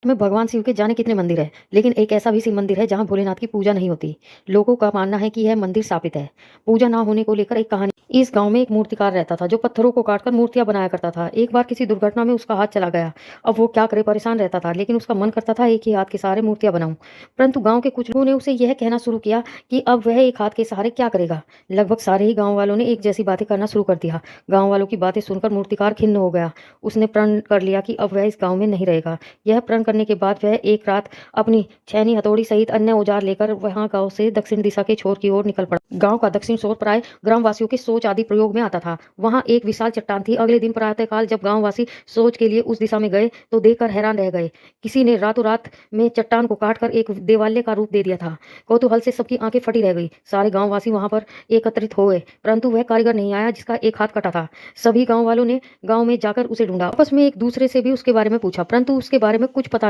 में भगवान शिव के जाने कितने मंदिर हैं, लेकिन एक ऐसा भी शिव मंदिर है जहां भोलेनाथ की पूजा नहीं होती। लोगों का मानना है कि यह मंदिर शापित है। पूजा ना होने को लेकर एक कहानी। इस गांव में एक मूर्तिकार रहता था जो पत्थरों को काटकर मूर्तियां बनाया करता था। एक बार किसी दुर्घटना में उसका हाथ चला गया। अब वो क्या करे, परेशान रहता था, लेकिन उसका मन करता था एक ही हाथ के सहारे मूर्तियां बनाऊं। परंतु गांव के कुछ लोगों ने उसे यह कहना शुरू किया कि अब वह एक हाथ के सहारे क्या करेगा। लगभग सारे ही गाँव वालों ने एक जैसी बातें करना शुरू कर दिया। गाँव वालों की बातें सुनकर मूर्तिकार खिन्न हो गया। उसने प्रण कर लिया कि अब वह इस गाँव में नहीं रहेगा। यह प्रण करने के बाद वह एक रात अपनी छैनी हथौड़ी सहित अन्य औजार लेकर वहां गांव से दक्षिण दिशा के छोर की ओर निकल पड़ा। गांव का दक्षिण छोर प्राय ग्रामवासियों के सोच आदि प्रयोग में आता था। वहां एक विशाल चट्टान थी। अगले दिन प्रातःकाल जब गांववासी सोच के लिए उस दिशा में गए तो देखकर हैरान रह गए। किसी ने रातों रात में चट्टान को काटकर एक देवालय का रूप दे दिया था। कौतूहल से सबकी आंखें फटी रह गई। सारे गांववासी वहां पर एकत्रित हो गए, परंतु वह कारीगर नहीं आया जिसका एक हाथ कटा था। सभी गांव वालों ने गांव में जाकर उसे ढूंढा। आपस में एक दूसरे से भी उसके बारे में पूछा, परंतु उसके बारे में कुछ पता